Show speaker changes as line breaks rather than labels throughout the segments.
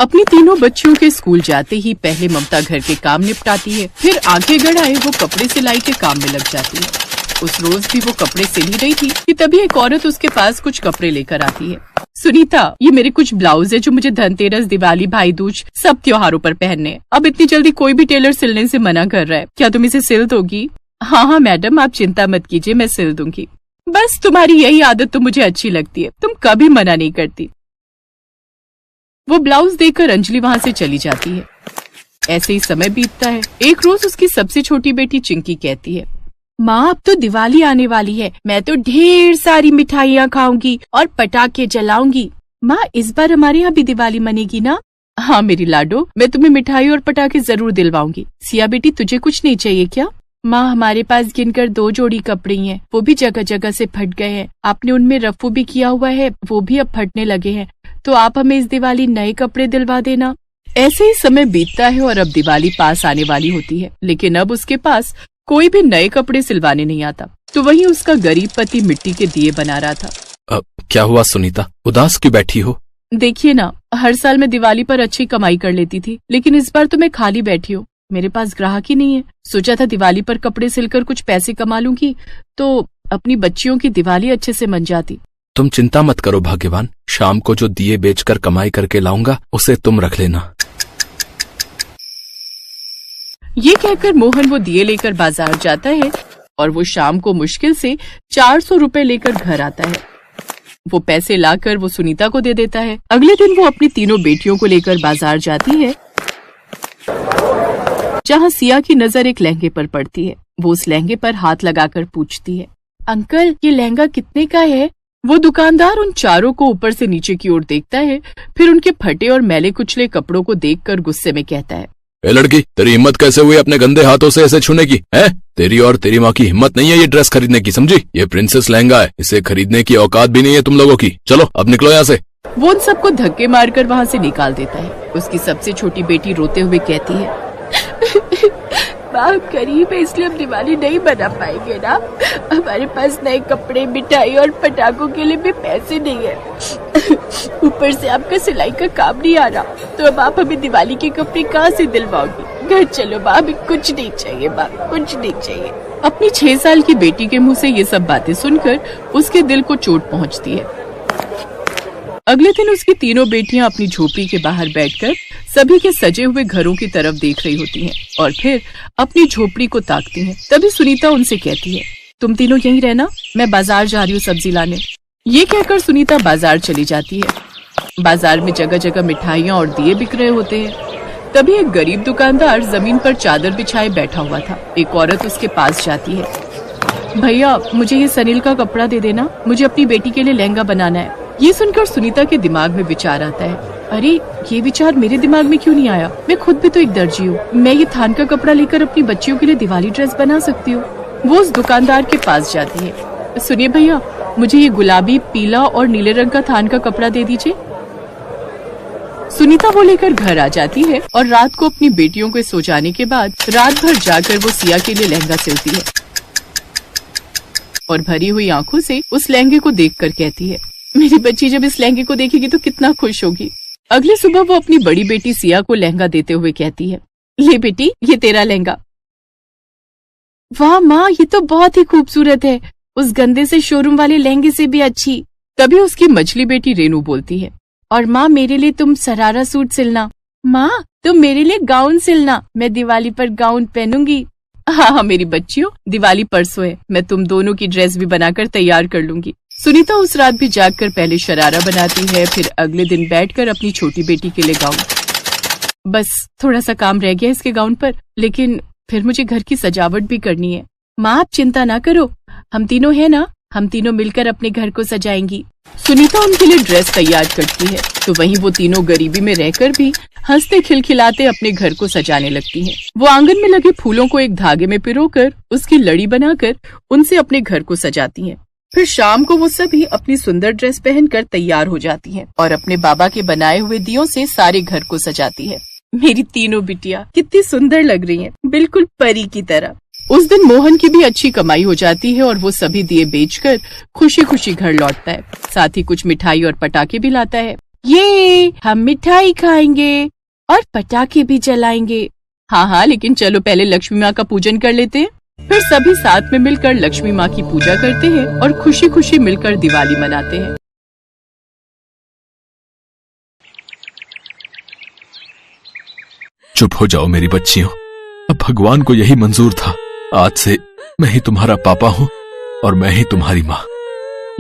अपनी तीनों बच्चियों के स्कूल जाते ही पहले ममता घर के काम निपटाती है, फिर आगे गड़ाए वो कपड़े सिलाई के काम में लग जाती है। उस रोज भी वो कपड़े सिल ही रही थी कि तभी एक औरत उसके पास कुछ कपड़े लेकर आती है। सुनीता, ये मेरे कुछ ब्लाउज है जो मुझे धनतेरस, दिवाली, भाई दूज सब त्योहारों पर पहनने हैं। अब इतनी जल्दी कोई भी टेलर सिलने से मना कर रहा है, क्या तुम इसे सिल दोगी? हाँ मैडम, आप चिंता मत कीजिए, मैं सिल दूंगी। बस तुम्हारी यही आदत तो मुझे अच्छी लगती है, तुम कभी मना नहीं करती। वो ब्लाउज देकर अंजलि वहाँ से चली जाती है। ऐसे ही समय बीतता है। एक रोज उसकी सबसे छोटी बेटी चिंकी कहती है, माँ अब तो दिवाली आने वाली है, मैं तो ढेर सारी मिठाइयाँ खाऊंगी और पटाखे जलाऊंगी। माँ इस बार हमारे यहाँ भी दिवाली मनेगी ना? हाँ मेरी लाडो, मैं तुम्हें मिठाई और पटाखे जरूर दिलवाऊंगी। सिया बेटी, तुझे कुछ नहीं चाहिए क्या? माँ हमारे पास गिनकर 2 जोड़ी कपड़े हैं, वो भी जगह जगह से फट गए हैं। आपने उनमें रफू भी किया हुआ है, वो भी अब फटने लगे हैं, तो आप हमें इस दिवाली नए कपड़े दिलवा देना। ऐसे ही समय बीतता है और अब दिवाली पास आने वाली होती है, लेकिन अब उसके पास कोई भी नए कपड़े सिलवाने नहीं आता। तो वहीं उसका गरीब पति मिट्टी के दिए बना रहा था।
क्या हुआ सुनीता, उदास क्यों बैठी हो?
देखिए ना, हर साल मैं दिवाली पर अच्छी कमाई कर लेती थी, लेकिन इस बार तो मैं खाली बैठी हूँ, मेरे पास ग्राहक ही नहीं है। सोचा था दिवाली पर कपड़े सिलकर कुछ पैसे कमा लूंगी तो अपनी बच्चियों की दिवाली अच्छे से मन जाती।
तुम चिंता मत करो भाग्यवान, शाम को जो दिए बेचकर कमाई करके लाऊंगा उसे तुम रख लेना।
ये कहकर मोहन वो दिए लेकर बाजार जाता है और वो शाम को मुश्किल से 400 रुपए लेकर घर आता है। वो पैसे लाकर वो सुनीता को दे देता है। अगले दिन वो अपनी तीनों बेटियों को लेकर बाजार जाती है, जहाँ सिया की नजर एक लहंगे पर पड़ती है। वो उस लहंगे पर हाथ लगाकर पूछती है, अंकल ये लहंगा कितने का है? वो दुकानदार उन चारों को ऊपर से नीचे की ओर देखता है, फिर उनके फटे और मैले कुचले कपड़ों को देखकर गुस्से में कहता है,
ए लड़की, तेरी हिम्मत कैसे हुई अपने गंदे हाथों से ऐसे छूने की? है तेरी और तेरी माँ की हिम्मत नहीं है ये ड्रेस खरीदने की, समझी? ये प्रिंसेस लहंगा है, इसे खरीदने की औकात भी नहीं है तुम लोगों की। चलो अब निकलो यहाँ से।
वो उन सबको धक्के मारकर वहाँ से निकाल देता है। उसकी सबसे छोटी बेटी रोते हुए कहती है, माँ गरीब है इसलिए हम दिवाली नहीं बना पाएंगे ना, हमारे पास नए कपड़े, मिठाई और पटाखों के लिए भी पैसे नहीं है, ऊपर से आपका सिलाई का काम नहीं आ रहा, तो अब आप हमें दिवाली के कपड़े कहाँ से दिलवाओगी? घर चलो माँ, हमें कुछ नहीं चाहिए माँ, कुछ नहीं चाहिए। अपनी 6 साल की बेटी के मुँह से ये सब बातें सुनकर उसके दिल को चोट पहुँचती है। अगले दिन उसकी तीनों बेटियां अपनी झोपड़ी के बाहर बैठकर सभी के सजे हुए घरों की तरफ देख रही होती हैं और फिर अपनी झोपड़ी को ताकती हैं। तभी सुनीता उनसे कहती है, तुम तीनों यहीं रहना, मैं बाजार जा रही हूँ सब्जी लाने। ये कहकर सुनीता बाजार चली जाती है। बाजार में जगह जगह मिठाइयाँ और दिए बिक रहे होते हैं। तभी एक गरीब दुकानदार जमीन पर चादर बिछाए बैठा हुआ था। एक औरत उसके पास जाती है, भैया मुझे ये सनील का कपड़ा दे देना, मुझे अपनी बेटी के लिए लहंगा बनाना है। ये सुनकर सुनीता के दिमाग में विचार आता है, अरे ये विचार मेरे दिमाग में क्यों नहीं आया? मैं खुद भी तो एक दर्जी हूँ, मैं ये थान का कपड़ा लेकर अपनी बच्चियों के लिए दिवाली ड्रेस बना सकती हूँ। वो उस दुकानदार के पास जाती है, सुनिए भैया मुझे ये गुलाबी, पीला और नीले रंग का थान का कपड़ा दे दीजिए। सुनीता वो लेकर घर आ जाती है और रात को अपनी बेटियों के सो जाने के बाद रात भर जाकर वो सिया के लिए लहंगा सिलती है और भरी हुई आंखों से उस लहंगे को देखकर कहती है, मेरी बच्ची जब इस लहंगे को देखेगी तो कितना खुश होगी। अगली सुबह वो अपनी बड़ी बेटी सिया को लहंगा देते हुए कहती है, ले बेटी ये तेरा लहंगा। वाह माँ, ये तो बहुत ही खूबसूरत है, उस गंदे से शोरूम वाले लहंगे से भी अच्छी। तभी उसकी मछली बेटी रेनू बोलती है, और माँ मेरे लिए तुम सरारा सूट सिलना। माँ तुम मेरे लिए गाउन सिलना, मैं दिवाली पर गाउन पहनूंगी। हाँ मेरी बच्चियों, दिवाली परसों है, मैं तुम दोनों की ड्रेस भी बनाकर तैयार कर लूंगी। सुनीता उस रात भी जागकर पहले शरारा बनाती है, फिर अगले दिन बैठकर अपनी छोटी बेटी के लिए गाउन। बस थोड़ा सा काम रह गया इसके गाउन पर, लेकिन फिर मुझे घर की सजावट भी करनी है। माँ आप चिंता ना करो, हम तीनों है ना, हम तीनों मिलकर अपने घर को सजाएंगी। सुनीता उनके लिए ड्रेस तैयार करती है, तो वहीं वो तीनों गरीबी में रहकर भी हंसते खिलखिलाते अपने घर को सजाने लगती हैं। वो आंगन में लगे फूलों को एक धागे में पिरोकर उसकी लड़ी बनाकर उनसे अपने घर को सजाती हैं। फिर शाम को वो सभी अपनी सुंदर ड्रेस पहनकर तैयार हो जाती हैं और अपने बाबा के बनाए हुए दियों से सारे घर को सजाती है। मेरी तीनों बिटिया कितनी सुंदर लग रही हैं, बिल्कुल परी की तरह। उस दिन मोहन की भी अच्छी कमाई हो जाती है और वो सभी दिए बेचकर खुशी खुशी घर लौटता है, साथ ही कुछ मिठाई और पटाखे भी लाता है। ये हम मिठाई खाएंगे और पटाखे भी जलाएंगे। हाँ हाँ, लेकिन चलो पहले लक्ष्मी माँ का पूजन कर लेते हैं। फिर सभी साथ में मिलकर लक्ष्मी माँ की पूजा करते हैं और खुशी खुशी मिलकर दिवाली मनाते हैं।
चुप हो जाओ मेरी बच्चियों, अब भगवान को यही मंजूर था। आज से मैं ही तुम्हारा पापा हूँ और मैं ही तुम्हारी माँ।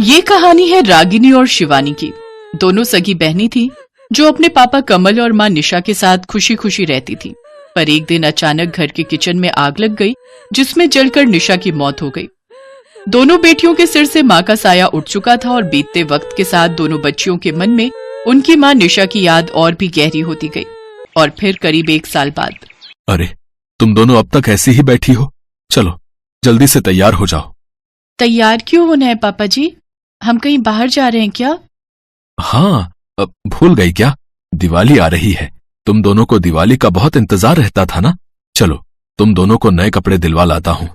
ये कहानी है रागिनी और शिवानी की। दोनों सगी बहनी थी जो अपने पापा कमल और माँ निशा के साथ खुशी खुशी रहती थी। पर एक दिन अचानक घर के किचन में आग लग गई, जिसमें जलकर निशा की मौत हो गई। दोनों बेटियों के सिर से माँ का साया उठ चुका था और बीतते वक्त के साथ दोनों बच्चियों के मन में उनकी माँ निशा की याद और भी गहरी होती गई। और फिर करीब 1 साल बाद,
अरे तुम दोनों अब तक ऐसी ही बैठी हो, चलो जल्दी से तैयार हो जाओ।
तैयार क्यों होना है पापा जी? हम कहीं बाहर जा रहे हैं क्या?
हाँ, भूल गई क्या? दिवाली आ रही है। तुम दोनों को दिवाली का बहुत इंतजार रहता था ना। चलो तुम दोनों को नए कपड़े दिलवा लाता हूँ।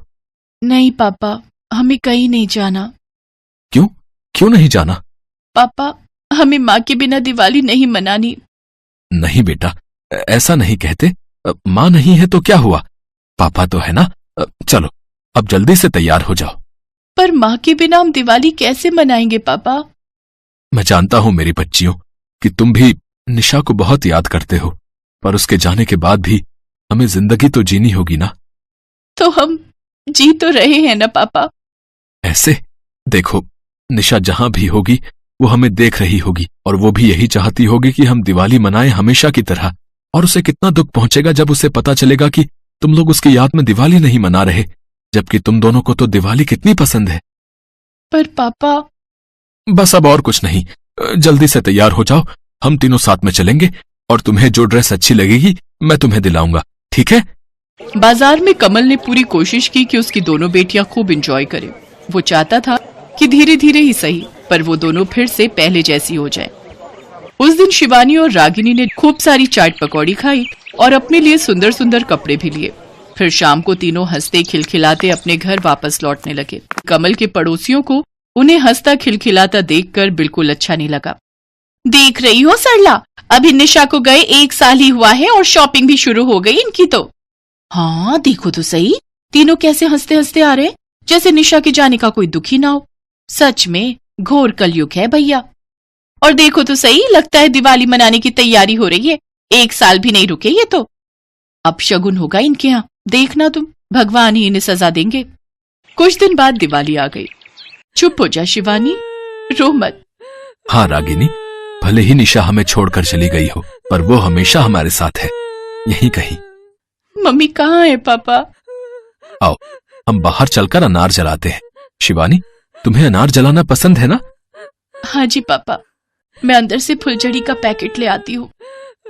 नहीं पापा, हमें कहीं नहीं जाना।
क्यों? क्यों नहीं जाना?
पापा, हमें माँ के बिना दिवाली नहीं मनानी।
नहीं बेटा, ऐसा नहीं कहते। माँ नहीं है तो क्या हुआ, पापा तो है ना। चलो अब जल्दी से तैयार हो जाओ।
पर माँ के बिना हम दिवाली कैसे मनाएंगे पापा?
मैं जानता हूँ मेरी बच्चियों कि तुम भी निशा को बहुत याद करते हो, पर उसके जाने के बाद भी हमें जिंदगी तो जीनी होगी ना।
तो हम जी तो रहे हैं ना पापा।
ऐसे देखो, निशा जहां भी होगी वो हमें देख रही होगी और वो भी यही चाहती होगी कि हम दिवाली मनाएं हमेशा की तरह। और उसे कितना दुख पहुंचेगा जब उसे पता चलेगा कि तुम लोग उसकी याद में दिवाली नहीं मना रहे, जबकि तुम दोनों को तो दिवाली कितनी पसंद है।
पर पापा,
बस अब और कुछ नहीं, जल्दी से तैयार हो जाओ। हम तीनों साथ में चलेंगे और तुम्हें जो ड्रेस अच्छी लगेगी मैं तुम्हें दिलाऊंगा, ठीक है?
बाजार में कमल ने पूरी कोशिश की कि उसकी दोनों बेटियां खूब एंजॉय करें। वो चाहता था कि धीरे धीरे ही सही, पर वो दोनों फिर से पहले जैसी हो जाए। उस दिन शिवानी और रागिनी ने खूब सारी चाट पकौड़ी खाई और अपने लिए सुंदर सुंदर कपड़े भी लिए। फिर शाम को तीनों हंसते खिलखिलाते अपने घर वापस लौटने लगे। कमल के पड़ोसियों को उन्हें हंसता खिलखिलाता देखकर बिल्कुल अच्छा नहीं लगा। देख रही हो सरला, अभी निशा को गए 1 साल ही हुआ है और शॉपिंग भी शुरू हो गई इनकी तो। हाँ देखो तो सही, तीनों कैसे हंसते हंसते आ रहे, जैसे निशा के जाने का कोई दुख ही ना हो। सच में घोर कलयुग है भैया। और देखो तो सही, लगता है दिवाली मनाने की तैयारी हो रही है। 1 साल भी नहीं रुके ये तो। अब शगुन होगा इनके यहाँ, देखना तुम, भगवान ही इन्हें सजा देंगे। कुछ दिन बाद दिवाली आ गई। चुप हो जा शिवानी, रो मत।
हाँ रागिनी, भले ही निशा हमें छोड़कर चली गई हो, पर वो हमेशा हमारे साथ है, यहीं कहीं।
मम्मी कहाँ है पापा?
आओ हम बाहर चलकर अनार जलाते हैं। शिवानी, तुम्हें अनार जलाना पसंद है ना?
हाँ जी पापा, मैं अंदर से फुलझड़ी का पैकेट ले आती हूँ।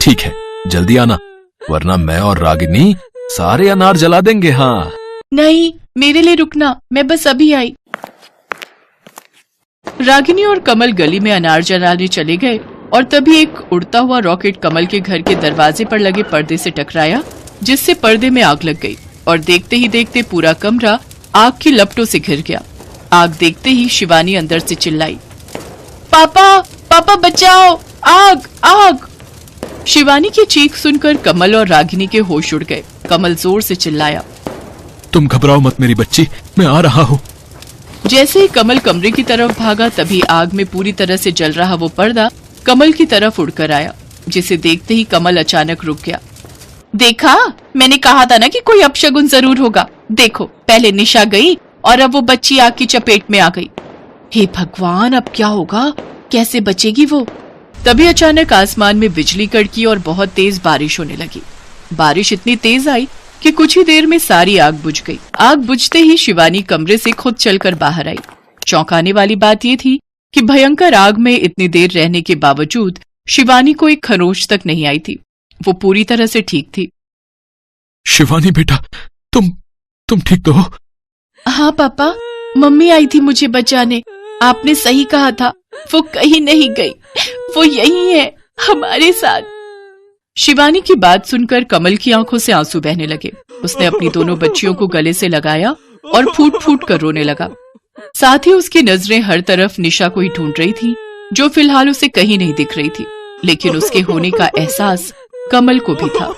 ठीक है, जल्दी आना, वरना मैं और रागिनी सारे अनार जला देंगे। हाँ
नहीं, मेरे लिए रुकना, मैं बस अभी आई। रागिनी और कमल गली में अनार जलाने चले गए और तभी एक उड़ता हुआ रॉकेट कमल के घर के दरवाजे पर लगे पर्दे से टकराया, जिससे पर्दे में आग लग गई और देखते ही देखते पूरा कमरा आग की लपटों से घिर गया। आग देखते ही शिवानी अंदर से चिल्लाई, पापा पापा बचाओ, आग आग। शिवानी की चीख सुनकर कमल और रागिनी के होश उड़ गए। कमल जोर से चिल्लाया,
तुम घबराओ मत मेरी बच्ची, मैं आ रहा हूँ।
जैसे ही कमल कमरे की तरफ भागा, तभी आग में पूरी तरह से जल रहा वो पर्दा कमल की तरफ उड़कर आया, जिसे देखते ही कमल अचानक रुक गया। देखा, मैंने कहा था ना कि कोई अपशगुन जरूर होगा। देखो, पहले निशा गई और अब वो बच्ची आग की चपेट में आ गई। हे भगवान, अब क्या होगा, कैसे बचेगी वो? तभी अचानक आसमान में बिजली कड़की और बहुत तेज बारिश होने लगी। बारिश इतनी तेज आई कि कुछ ही देर में सारी आग बुझ गई। आग बुझते ही शिवानी कमरे से खुद चलकर बाहर आई। चौंकाने वाली बात ये थी कि भयंकर आग में इतनी देर रहने के बावजूद शिवानी को एक खरोच तक नहीं आई थी। वो पूरी तरह से ठीक थी।
शिवानी बेटा, तुम ठीक तो हो?
हाँ पापा, मम्मी आई थी मुझे बचाने। आपने सही कहा था, वो कहीं नहीं गई, वो यहीं है हमारे साथ। शिवानी की बात सुनकर कमल की आंखों से आंसू बहने लगे। उसने अपनी दोनों बच्चियों को गले से लगाया और फूट फूट कर रोने लगा। साथ ही उसकी नजरें हर तरफ निशा को ही ढूंढ रही थी, जो फिलहाल उसे कहीं नहीं दिख रही थी। लेकिन उसके होने का एहसास कमल को भी था।